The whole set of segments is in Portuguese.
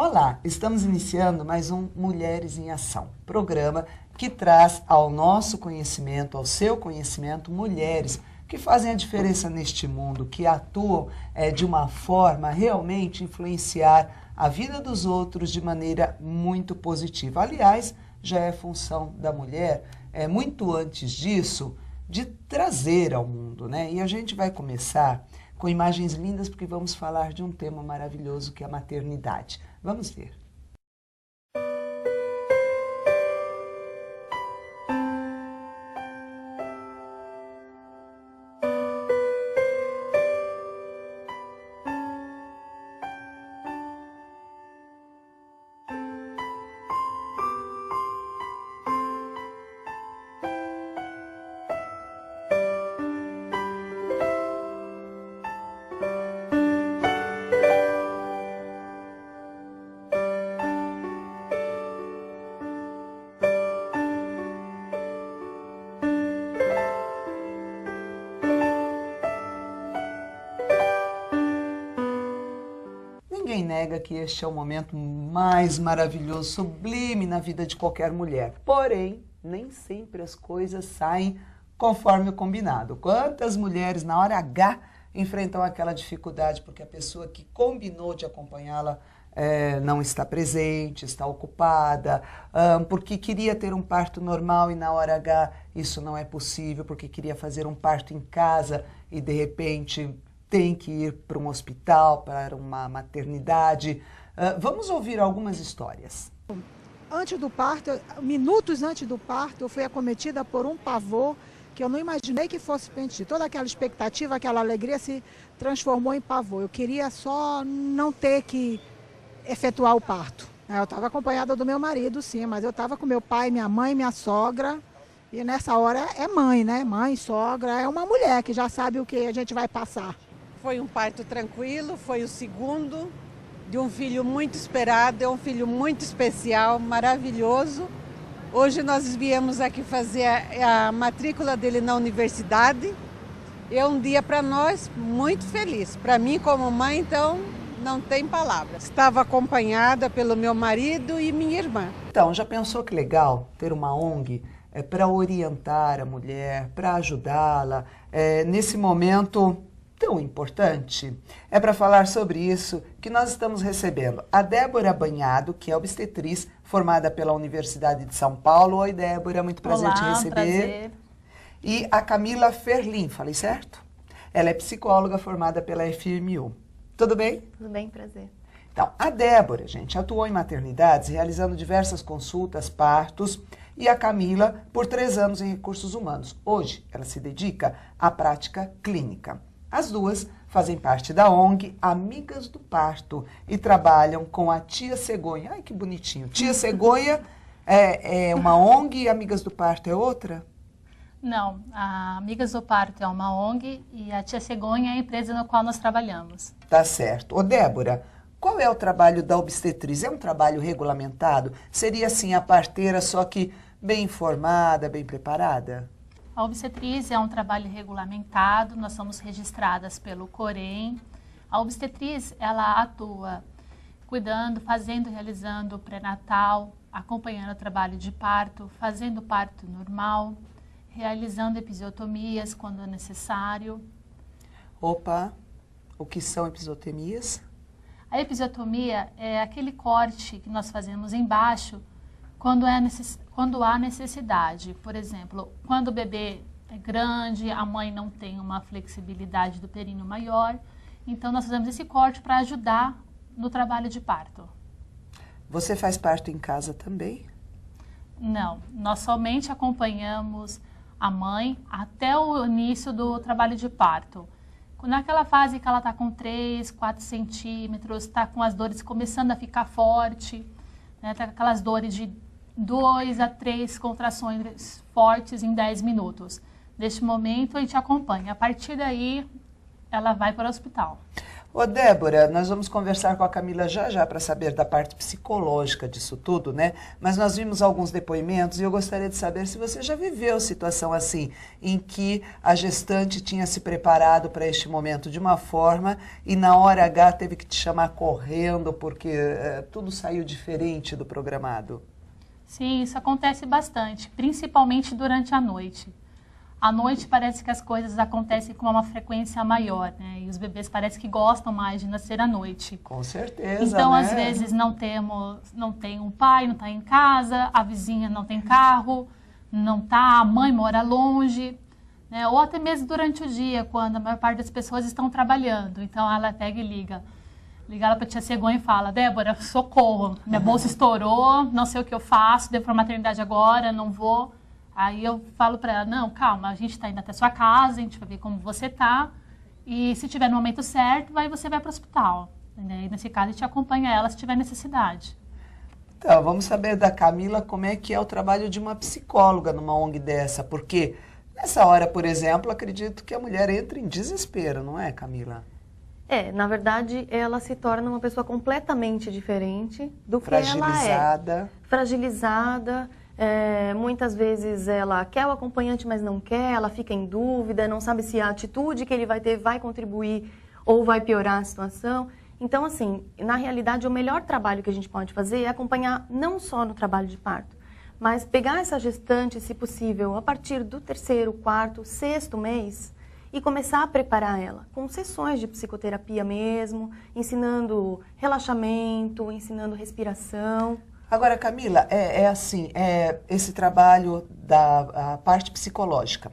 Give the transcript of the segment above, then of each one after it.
Olá, estamos iniciando mais um Mulheres em Ação, programa que traz ao nosso conhecimento, ao seu conhecimento, mulheres que fazem a diferença neste mundo, que atuam de uma forma a realmente influenciar a vida dos outros de maneira muito positiva. Aliás, já é função da mulher, muito antes disso, de trazer ao mundo, né? E a gente vai começar com imagens lindas, porque vamos falar de um tema maravilhoso que é a maternidade. Vamos ver. Ninguém nega que este é o momento mais maravilhoso, sublime na vida de qualquer mulher. Porém, nem sempre as coisas saem conforme o combinado. Quantas mulheres, na hora H, enfrentam aquela dificuldade porque a pessoa que combinou de acompanhá-la não está presente, está ocupada, porque queria ter um parto normal e na hora H isso não é possível, porque queria fazer um parto em casa e de repente tem que ir para um hospital, para uma maternidade. Vamos ouvir algumas histórias. Antes do parto, minutos antes do parto, eu fui acometida por um pavor que eu não imaginei que fosse mentir. Toda aquela expectativa, aquela alegria se transformou em pavor. Eu queria só não ter que efetuar o parto. Eu estava acompanhada do meu marido, sim, mas eu estava com meu pai, minha mãe, minha sogra. E nessa hora é mãe, né? Mãe, sogra, é uma mulher que já sabe o que a gente vai passar. Foi um parto tranquilo, foi o segundo de um filho muito esperado, é um filho muito especial, maravilhoso. Hoje nós viemos aqui fazer a matrícula dele na universidade. É um dia para nós muito feliz. Para mim como mãe, então, não tem palavras. Estava acompanhada pelo meu marido e minha irmã. Então, já pensou que legal ter uma ONG para orientar a mulher, para ajudá-la nesse momento tão importante? É para falar sobre isso que nós estamos recebendo a Débora Banhado, que é obstetriz formada pela Universidade de São Paulo. Oi, Débora, muito prazer te receber. Prazer. E a Camila Ferlin, falei certo? Ela é psicóloga formada pela FMU. Tudo bem? Tudo bem, prazer. Então, a Débora, gente, atuou em maternidades, realizando diversas consultas, partos, e a Camila por 3 anos em recursos humanos. Hoje, ela se dedica à prática clínica. As duas fazem parte da ONG Amigas do Parto e trabalham com a Tia Cegonha. Ai, que bonitinho. Tia Cegonha é uma ONG e Amigas do Parto é outra? Não, a Amigas do Parto é uma ONG e a Tia Cegonha é a empresa na qual nós trabalhamos. Tá certo. Ô, Débora, qual é o trabalho da obstetriz? É um trabalho regulamentado? Seria assim a parteira, só que bem informada, bem preparada? A obstetriz é um trabalho regulamentado, nós somos registradas pelo Corém. A obstetriz, ela atua cuidando, fazendo, realizando o pré-natal, acompanhando o trabalho de parto, fazendo parto normal, realizando episiotomias quando é necessário. Opa, o que são episiotomias? A episiotomia é aquele corte que nós fazemos embaixo quando há necessidade. Por exemplo, quando o bebê é grande, a mãe não tem uma flexibilidade do períneo maior, então nós fazemos esse corte para ajudar no trabalho de parto. Você faz parto em casa também? Não, nós somente acompanhamos a mãe até o início do trabalho de parto. Naquela fase que ela está com 3, 4 centímetros, está com as dores começando a ficar forte, né, tá com aquelas dores de 2 a 3 contrações fortes em 10 minutos. Neste momento, a gente acompanha. A partir daí, ela vai para o hospital. Ô Débora, nós vamos conversar com a Camila já para saber da parte psicológica disso tudo, né? Mas nós vimos alguns depoimentos e eu gostaria de saber se você já viveu situação assim, em que a gestante tinha se preparado para este momento de uma forma e na hora H teve que te chamar correndo porque tudo saiu diferente do programado. Sim, isso acontece bastante, principalmente durante a noite. À noite parece que as coisas acontecem com uma frequência maior, né? E os bebês parece que gostam mais de nascer à noite. Com certeza, então, né? às vezes, não tem um pai, não está em casa, a vizinha não tem carro, não tá, a mãe mora longe, né? Ou até mesmo durante o dia, quando a maior parte das pessoas estão trabalhando. Então, ela pega e liga. Liga ela para a tia Cegonha e fala, Débora, socorro, minha bolsa estourou, não sei o que eu faço, devo para a maternidade agora, não vou... Aí eu falo para ela, não, calma, a gente está indo até sua casa, a gente vai ver como você está, e se tiver no momento certo, você vai para o hospital. E nesse caso, a gente acompanha ela se tiver necessidade. Então, vamos saber da Camila como é que é o trabalho de uma psicóloga numa ONG dessa, porque nessa hora, por exemplo, acredito que a mulher entra em desespero, não é, Camila? Na verdade, ela se torna uma pessoa completamente diferente do que ela é. Fragilizada. Muitas vezes ela quer o acompanhante, mas não quer, ela fica em dúvida, não sabe se a atitude que ele vai ter vai contribuir ou vai piorar a situação. Então, assim, na realidade, o melhor trabalho que a gente pode fazer é acompanhar não só no trabalho de parto, mas pegar essa gestante, se possível, a partir do 3º, 4º, 6º mês e começar a preparar ela com sessões de psicoterapia mesmo, ensinando relaxamento, ensinando respiração. Agora, Camila, esse trabalho da parte psicológica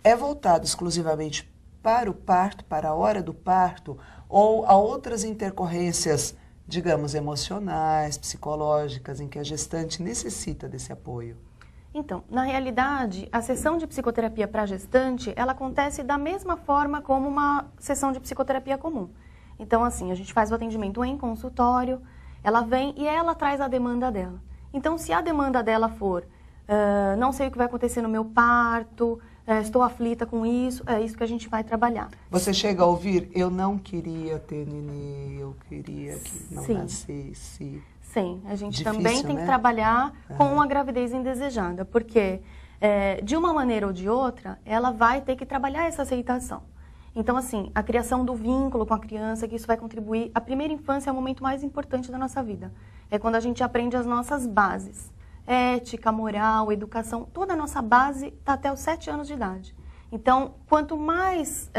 é voltado exclusivamente para o parto, para a hora do parto, ou a outras intercorrências, digamos, emocionais, psicológicas, em que a gestante necessita desse apoio? Então, na realidade, a sessão de psicoterapia para a gestante, ela acontece da mesma forma como uma sessão de psicoterapia comum. Então, assim, a gente faz o atendimento em consultório, ela vem e ela traz a demanda dela. Então, se a demanda dela for, não sei o que vai acontecer no meu parto, estou aflita com isso, é isso que a gente vai trabalhar. Você chega a ouvir, eu não queria ter nenê, eu queria que não Sim. nascesse. Sim, a gente Difícil, também tem que trabalhar com a gravidez indesejada, porque de uma maneira ou de outra, ela vai ter que trabalhar essa aceitação. Então, assim, a criação do vínculo com a criança, que isso vai contribuir. A primeira infância é o momento mais importante da nossa vida. É quando a gente aprende as nossas bases. Ética, moral, educação, toda a nossa base está até os 7 anos de idade. Então, quanto mais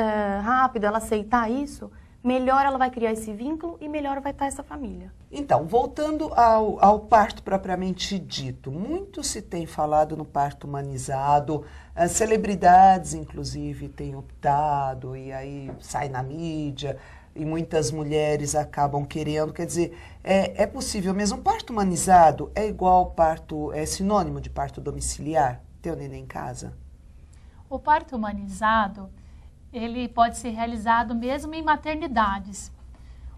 rápido ela aceitar isso, melhor ela vai criar esse vínculo e melhor vai estar essa família. Então, voltando ao parto propriamente dito, muito se tem falado no parto humanizado, celebridades, inclusive, têm optado, e aí sai na mídia, e muitas mulheres acabam querendo, quer dizer, é possível mesmo. O parto humanizado é igual parto, é sinônimo de parto domiciliar, ter o neném em casa? O parto humanizado, ele pode ser realizado mesmo em maternidades.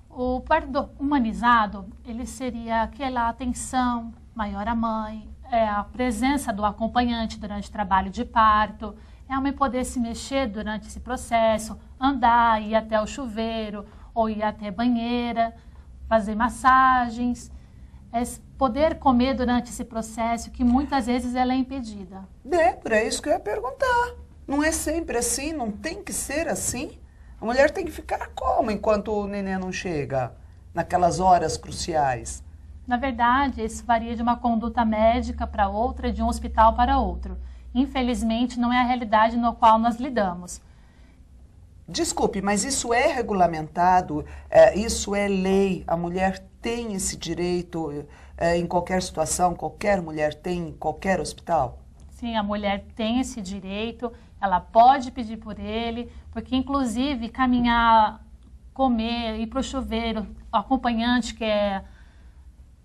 O parto humanizado, ele seria aquela atenção maior à mãe, a presença do acompanhante durante o trabalho de parto, a mãe poder se mexer durante esse processo, andar, ir até o chuveiro, ou ir até a banheira, fazer massagens, poder comer durante esse processo, que muitas vezes ela é impedida. Débora, é isso que eu ia perguntar. Não é sempre assim, não tem que ser assim. A mulher tem que ficar como enquanto o neném não chega, naquelas horas cruciais? Na verdade, isso varia de uma conduta médica para outra, de um hospital para outro. Infelizmente, não é a realidade no qual nós lidamos. Desculpe, mas isso é regulamentado, isso é lei, a mulher tem esse direito em qualquer situação, qualquer mulher tem em qualquer hospital? Sim, a mulher tem esse direito, ela pode pedir por ele, porque inclusive caminhar, comer, ir para o chuveiro, o acompanhante que é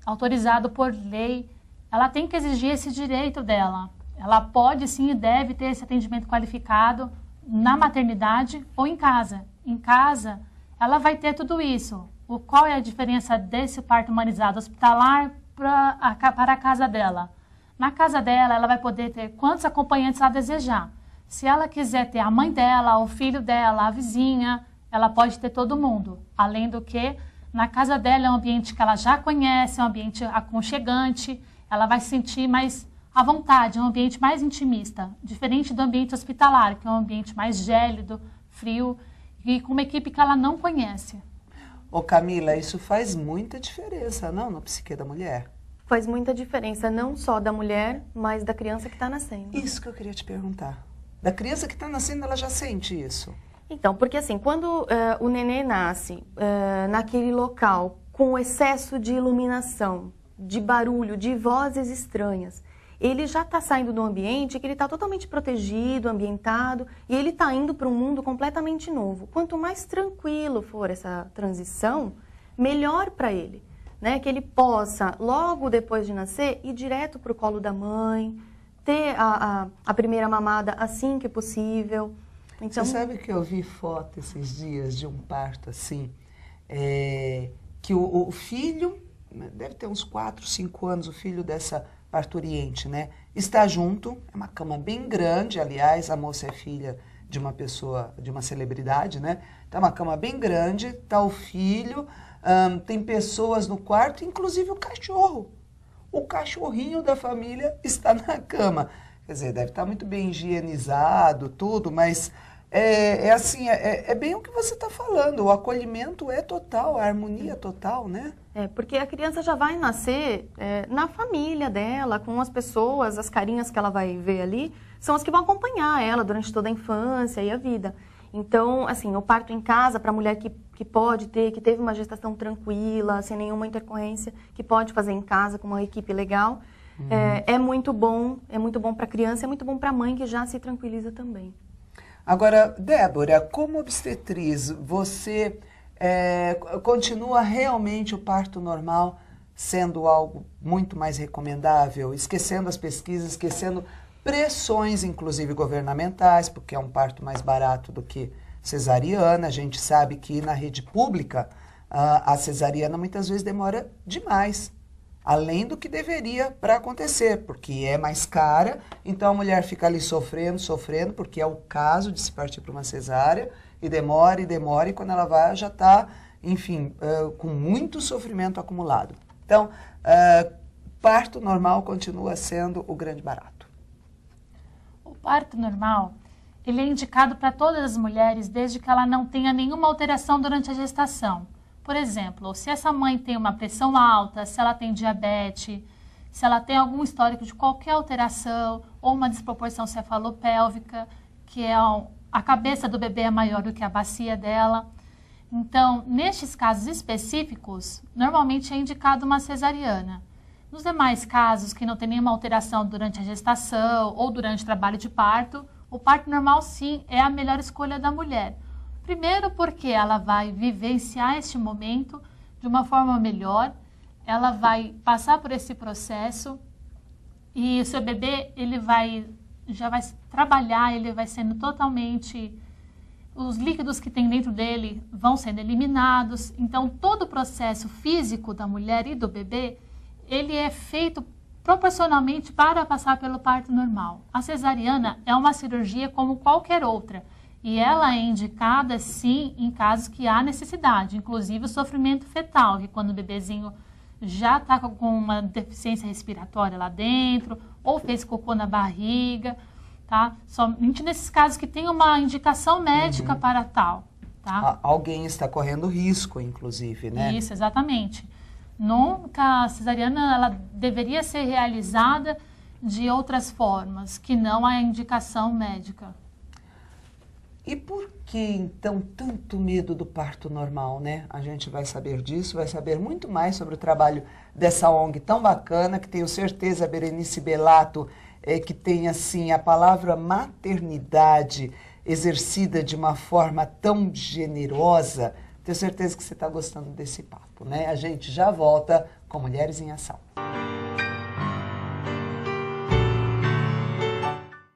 autorizado por lei, ela tem que exigir esse direito dela. Ela pode sim e deve ter esse atendimento qualificado na maternidade ou em casa. Em casa, ela vai ter tudo isso. Qual é a diferença desse parto humanizado hospitalar para a casa dela? Na casa dela, ela vai poder ter quantos acompanhantes ela desejar. Se ela quiser ter a mãe dela, o filho dela, a vizinha, ela pode ter todo mundo. Além do que, na casa dela é um ambiente que ela já conhece, é um ambiente aconchegante, ela vai se sentir mais à vontade, é um ambiente mais intimista, diferente do ambiente hospitalar, que é um ambiente mais gélido, frio, e com uma equipe que ela não conhece. Ô Camila, isso faz muita diferença, não, no psique da mulher? Faz muita diferença, não só da mulher, mas da criança que está nascendo. Isso que eu queria te perguntar. Da criança que está nascendo, ela já sente isso? Então, porque assim, quando o nenê nasce naquele local com excesso de iluminação, de barulho, de vozes estranhas, ele já está saindo do ambiente que ele está totalmente protegido, ambientado, e ele está indo para um mundo completamente novo. Quanto mais tranquilo for essa transição, melhor para ele, né? Que ele possa, logo depois de nascer, ir direto para o colo da mãe, ter a primeira mamada assim que possível. Então... Você sabe que eu vi foto esses dias de um parto assim, que o filho, deve ter uns 4, 5 anos, o filho dessa parturiente, né? Está junto, é uma cama bem grande, aliás, a moça é filha de uma pessoa, de uma celebridade, né? Tá uma cama bem grande, tá o filho, tem pessoas no quarto, inclusive o cachorro. O cachorrinho da família está na cama. Quer dizer, deve estar muito bem higienizado, tudo, mas assim, é bem o que você está falando. O acolhimento é total, a harmonia é total, né? Porque a criança já vai nascer na família dela, com as pessoas, as carinhas que ela vai ver ali, são as que vão acompanhar ela durante toda a infância e a vida. Então, assim, o parto em casa, para a mulher que pode ter, que teve uma gestação tranquila, sem nenhuma intercorrência, que pode fazer em casa com uma equipe legal, é muito bom para a criança, é muito bom para a mãe que já se tranquiliza também. Agora, Débora, como obstetriz, você continua realmente o parto normal sendo algo muito mais recomendável, esquecendo as pesquisas, esquecendo pressões, inclusive governamentais, porque é um parto mais barato do que cesariana. A gente sabe que na rede pública a cesariana muitas vezes demora demais, além do que deveria para acontecer, porque é mais cara, então a mulher fica ali sofrendo, porque é o caso de se partir para uma cesárea, e demora, e quando ela vai já está, enfim, com muito sofrimento acumulado. Então, parto normal continua sendo o grande barato. O parto normal, ele é indicado para todas as mulheres desde que ela não tenha nenhuma alteração durante a gestação. Por exemplo, se essa mãe tem uma pressão alta, se ela tem diabetes, se ela tem algum histórico de qualquer alteração ou uma desproporção cefalopélvica, que é a cabeça do bebê é maior do que a bacia dela. Então, nestes casos específicos, normalmente é indicado uma cesariana. Nos demais casos que não tem nenhuma alteração durante a gestação ou durante o trabalho de parto, o parto normal sim é a melhor escolha da mulher. Primeiro porque ela vai vivenciar este momento de uma forma melhor, ela vai passar por esse processo e o seu bebê já vai trabalhar, ele vai sendo totalmente... Os líquidos que tem dentro dele vão sendo eliminados. Então, todo o processo físico da mulher e do bebê, ele é feito proporcionalmente para passar pelo parto normal. A cesariana é uma cirurgia como qualquer outra. E ela é indicada, sim, em casos que há necessidade, inclusive o sofrimento fetal, que quando o bebezinho já está com uma deficiência respiratória lá dentro, ou fez cocô na barriga, tá? Somente nesses casos que tem uma indicação médica para tal, tá? Alguém está correndo risco, inclusive, né? Isso, exatamente. Nunca a cesariana ela deveria ser realizada de outras formas, que não a indicação médica. E por que, então, tanto medo do parto normal, né? A gente vai saber disso, vai saber muito mais sobre o trabalho dessa ONG tão bacana, que tenho certeza, a Berenice Bellato, que tem, assim, a palavra maternidade exercida de uma forma tão generosa. Tenho certeza que você está gostando desse papo, né? A gente já volta com Mulheres em Ação.